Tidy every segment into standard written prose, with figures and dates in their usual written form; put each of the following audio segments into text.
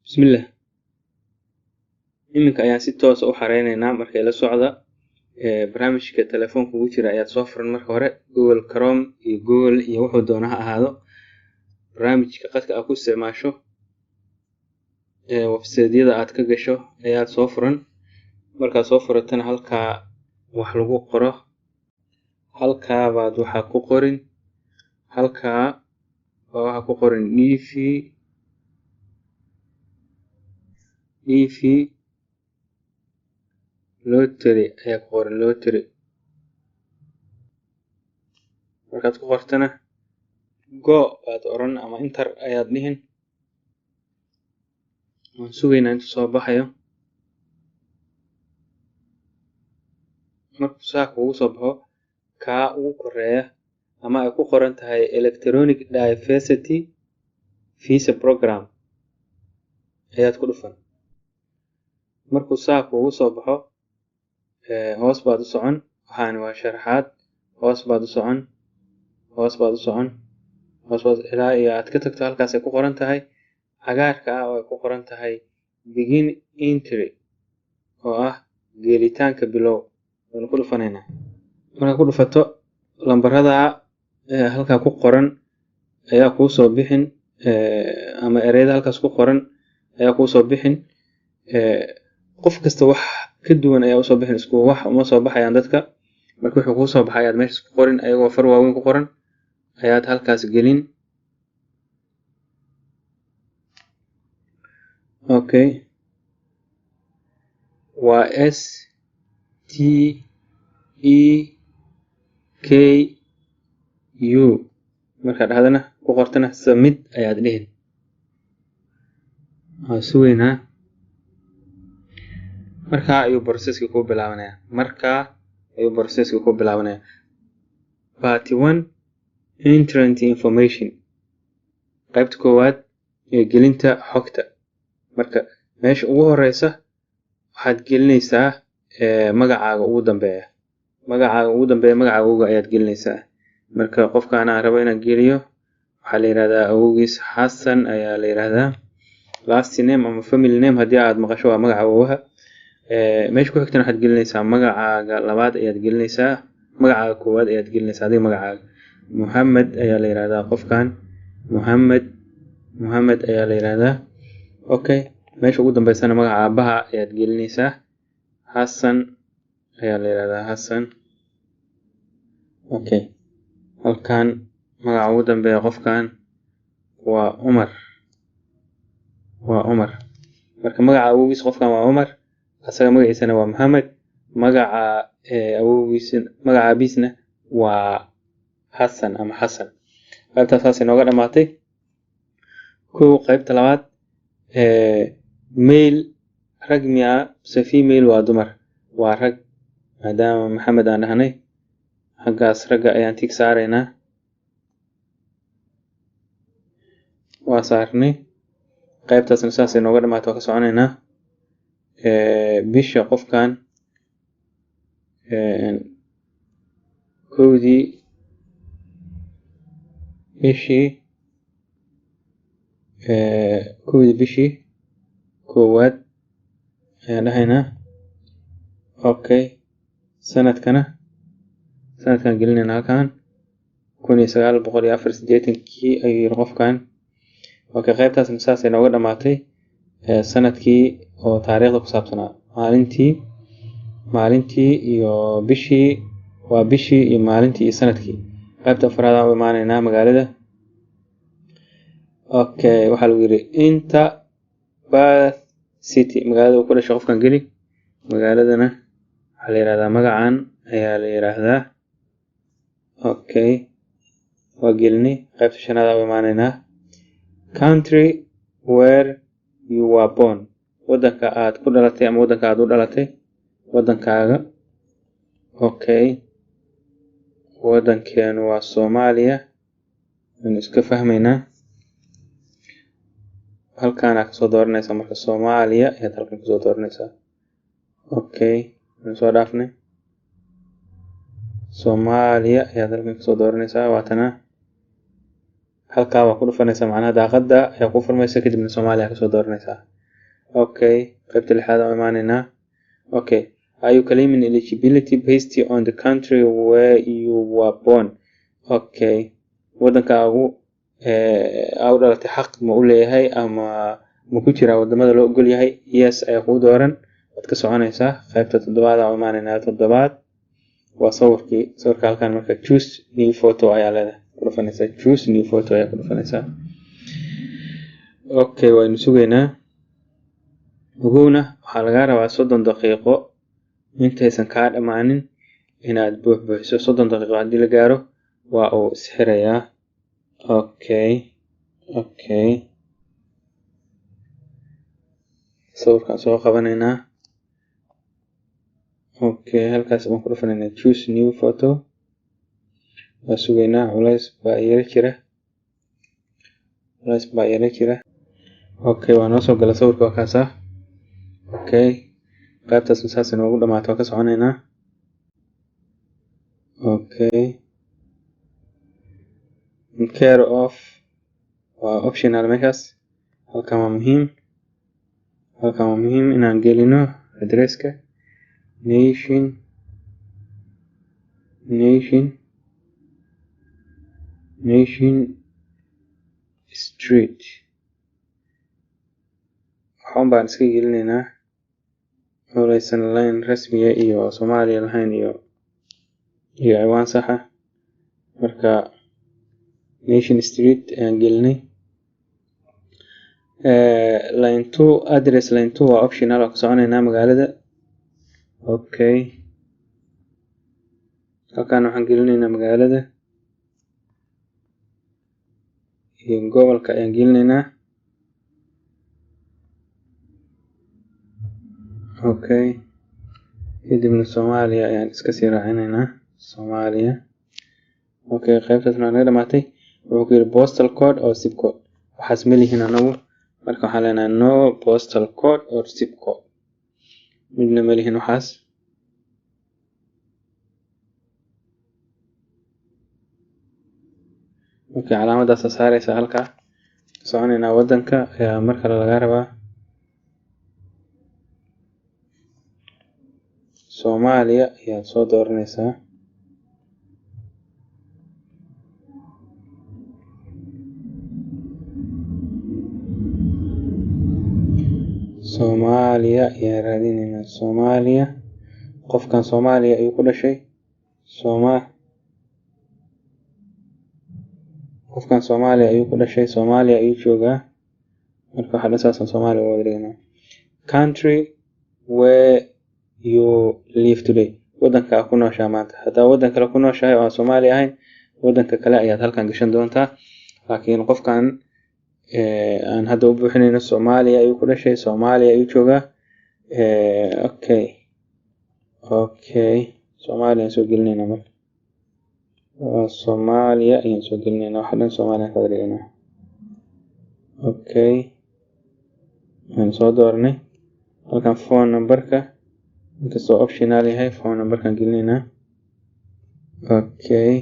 Bismillah. Iminka ayaan si toos ah u xareyneynaa markay la socda barnaamijka telefoonka ugu jira ayaad soo furan marka hore Google Chrome iyo Google iyo wuxuu doona ha ahaado barnaamijka qadka aad ku isticmaasho website-yada aad ka gasho ayaad soo furan markaad soo furatana halkaa wax lagu qoro halkaa baad waxa ku qorin halkaa waxa ku qorin EV lottery ayaa ku qoran lottery markaad ku qortana go baad oran ama enter ayaad dhihin waan sugaynaa inta soo baxayo markuu saa kugu soo baxo kaa ugu koreeya ama ay ku qoran tahay electronic diversity visa program ayaad ku dhufan markuu saa kugu soo baxo hoos baad u socon waxaana waa sharaxaad hoos baad u socon ilaa iyo aad ka tagto halkaas ay ku qoran tahay cagaarka ah oo ay ku qoran tahay begin entry oo ah gelitaanka bilow waan ku dhufanaynaa markaad ku dhufato lambarada halkaa ku qoran ayaa kuu soo bixin ama ereyada halkaas ku qoran ayaa kuu soo bixin qof kasta wax ka duwan ayaa usoo bixin isku wax uma soo baxayaan dadka marka wuxuu kuu soo baxay ayaad meeshaas ku qorin ayagoo far waaweyn ku qoran ayaad halkaas gelin okay waa STEKU markaad dhahdana ku qortana submit ayaad dhihin waan sugaynaa markaa ayuu processkii ku bilaabanaya part 1 entrant information qaybta koowaad ee gelinta xogta marka meesha ugu horeysa waxaad gelinaysaa magacaaga ugu dambeeya magacaaga ayaad gelinaysaa marka qofkaan aan rabo inaan geliyo waxaa la yiraahdaa awowgiis Xasan ayaa la yiraahdaa last name ama family name haddii aad maqasho waa magaca awowaha meesha ku xigtana waxaad gelinaysaa magacaaga labaad ayaad gelinaysaa magacaaga koowaad ayaad gelinaysaa adiga magacaaga Muhammad ayaa la yiraahdaa qofkaan Muhammad ayaa la yiraahdaa okay meesha ugu dambeysana magaca aabaha ayaad gelinaysaa Xasan ayaa la yiraahdaa Xasan okay halkaan magaca ugu dambeeya qofkaan waa Umar marka magaca awowgiis qofkaan waa Umar asaga magaciisana waa Muhammad magaca magaca aabihiisna waa Xasan ama Xasan qaybtaas saas inooga dhamaatay qaybta labaad male rag miyaa mise female waa dumar waa rag maadaama Maxamed aan dhahnay xaggaas ragga ayaan tig saaraynaa waa saarnay qaybtaasna saas inooga dhamaatay waa ka soconaynaa bisha qofkan kowdii bishii koowaad ayaan dhahaynaa okay sanadkan gelinayna halkan 1984 ayuu yiri qofkan okay qaybtaasna saas inooga dhamaatay sanadkii oo taariikhda ku saabsanaa maalintii iyo bishii waa bishii iyo maalintii iyo sanadkii qaybta afraad aan u imaanaynaa magaalada okay waxaa lagu yiri inta Bath City magaalada uu ku dhashay qofkan geli magaaladana waxaa la yiraahdaa magacan ayaa la yiraahdaa okay waa gelini qaybta shanaad aan u imaanaynaa country where you were born wadanka aad ku dhalatay ama wadanka aad u dhalatay wadankaaga okay wadankeenu waa Soomaaliya aan iska fahmaynaa halkaan aad kasoo dooranaysaa marka Soomaaliya ayaad halkaan kasoo dooranaysaa okay aan soo dhaafnay Soomaaliya ayaad halkaan kasoo dooranaysaa waatana halkaa waa ku dhufanaysaa macnaha daaqada ayaa ku furmaysa kadibna Soomaaliya kasoo dooranaysaa okay qaybta lixaad oo imaanayna okay are you claiming eligibility based on the country where you were born okay wadankaagu aad dhalatay xaq ma u leeyahay ama ma ku jira wadamada loo ogol yahay yes ay ku dooran wad ka soconaysaa qaybta toddobaad oo imaanayna toddobaad waa sawirka halkan marka choose new photo ayaa leedahay ku dhufanaysaa choose new photo ayaa ku dhufanaysaa okay waynu sugaynaa ogowna waxaa laga rabaa 30 daqiiqo intaysan kaa dhamaanin inaad buuxiso 30 daqiiqo haddii la gaaro waa uu isxirayaa okay sawirkaan soo qabanaynaa okay halkaas baan ku dhufanaynaa choose new photo waa sugaynaa culays baa yara jira okay waa noo soo gala sawirka waa kaasa okay qaybtaas saas inoogu dhamaato waa ka soconaynaa okay care of waa optional measures halkan waa muhiim inaan gelino addresska nation street waxaan baan iska gelinaynaa وليسن لاين رسمية iyo Soomaaliya lahayn iyo ciwaan sax ah marka Nation Street aan gelinay line 2 address line 2 waa optional oo ka soconaynaa magaalada okay halkaan waxaan gelinaynaa magaalada iyo gobolka ayaan gelinaynaa okay kadibna Soomaaliya ayaan iska sii raacinaynaa Soomaaliya okay qaybtaas naga dhamaatay wuxuu ku yiri postal code or zip code waxaas melihiin anagu marka waxaan leenahay no postal code or zip code midna melihiin waxaas okay calaamadaas saaraysa halka soconaynaa wadanka ayaa marka laga rabaa Soomaaliya ayaa soo dooranaysaa Soomaaliya ayaa raadinaynaa Soomaaliya qofkan Soomaaliya ayuu ku dhashay qofkan Soomaaliya ayuu ku dhashay Soomaaliya ayuu joogaa marka waxa dhasaasan Soomaaliya waa wareegnaa country where you live today wadanka ku nooshaa maanta hadaa wadan kale ku nooshahay oo Soomaali ahayn wadanka kale ayaad halkan gashan doontaa laakiin qofkan aan hadda u buuxinayno Soomaaliya ayuu ku dhashay Soomaaliya ayuu joogaa okay Soomaaliya soo gelinayna marka Soomaaliya ayaan soo gelinayna waxa dhan Soomaaliya ka wareegnaa okay aan soo doornay halkan phone numberka inkastoo optional yahay phone numberkan gelinaynaa okay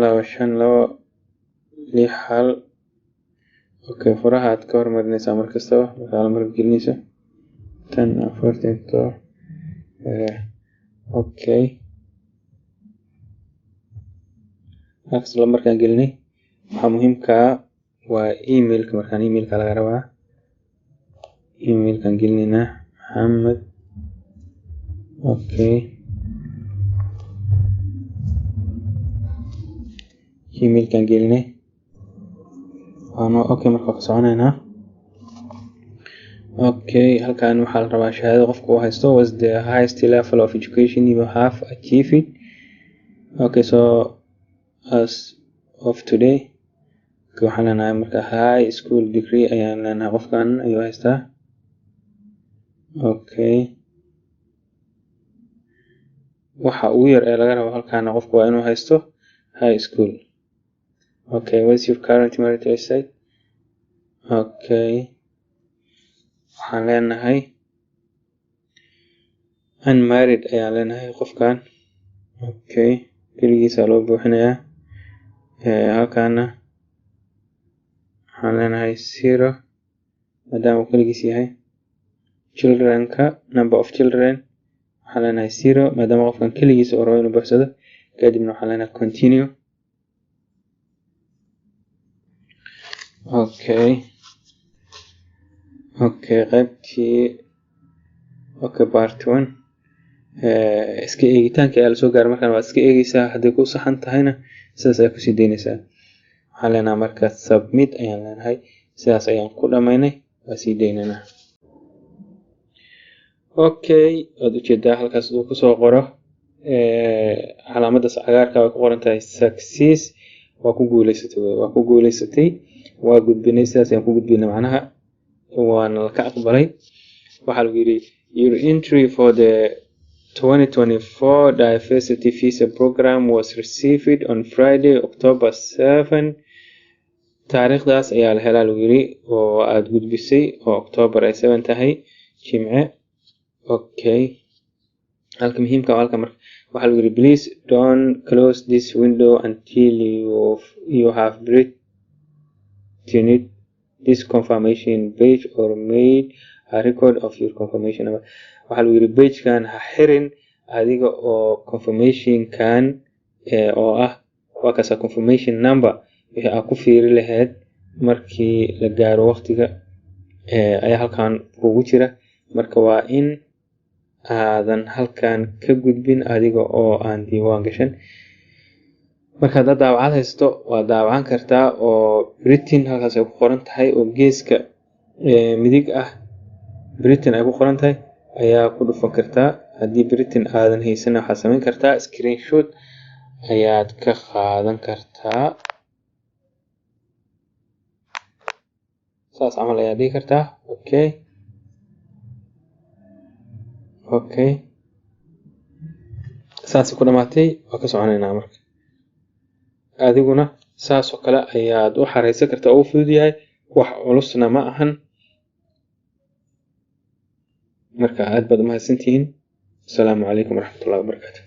laba shan labo lix hal okay furaha aad ka hormarinaysaa markastaba markaa marka gelinaysa 10 14 okay halkaas la markaan gelinay waxaa muhiimka waa emailka markaan emailka laga rabaa emailkan gelinaynaa Maxamed okay emailkan gelinay okay marka ka soconaynaa okay halkaan waxaa la rabaa shahaado qofka uu haysto was the highest level of education you have achieved okay so as of today waxaan leenahay marka high school degree ayaan leenahay qofkan ayuu haystaa okay waxa ugu yar ee laga rabo halkaan qofku waa inuu haysto high school okay what's your current marital state okay waxaan leenahay unmarried ayaan leenahay qofkan okay keligiisa loo buuxinayaa halkaana waxaan leenahay 0 maadaama uu kaligiis yahay childrenka number of children waxaan leenahay 0 maadaama qofkan kaligiis uu rabo inuu buuxsado kadibna waxaan leenahay continue qaybtii part 1 iska eegitaanka ayaa lasoo gaaray markaan waad iska eegaysaa hadday ku saxan tahayna sidaas ayaa kusii daynaysaa waxaan leenahay marka submit ayaan leenahay sidaas ayaan ku dhamaynay waa sii daynaynaa waad ujeedaa halkaas uu kusoo qoro calaamadaas cagaarka way ku qoran tahay success waa ku guuleysatay waa gudbinay sidaas ayaan ku gudbinay macnaha waana la ka aqbalay waxaa lagu yidhi your entry for the 2024 Diversity Visa Program was received on Friday, October 7. taariikhdaas ayaa la helaa lagu yidhi oo aad gudbisay oo October ay 7 tahay jimce halka muhiimka waa halka marka waxaa lagu yidhi please don't close this window until you have written this confirmation page or made a record of your confirmation number waxaa lagu yidhi pagekan ha xirin adiga oo confirmationkan oo ah waa kasa confirmation number wixii aad ku fiiri lahayd markii la gaaro waqtiga ayaa halkan kugu jira marka waa in aadan halkan ka gudbin adiga oo aan diiwaan gashan marka haddaad daawacad haysto waa daawacan kartaa oo Britain halkaas ay ku qoran tahay oo geeska midig ah Britain ay ku qoran tahay ayaa ku dhufan kartaa haddii Britain aadan haysan waxaad samayn kartaa screenshot ayaad ka qaadan kartaa saas camal ayaa dhigi kartaa saas ku dhamaatay waa ka soconaynaa marka adiguna saas oo kale ayaad u xareysan kartaa oo fudud yahay wax culusna ma ahan marka aad baad mahadsantihiin. Assalaamu calaykum waraxmatullaahi wabarakaatuh.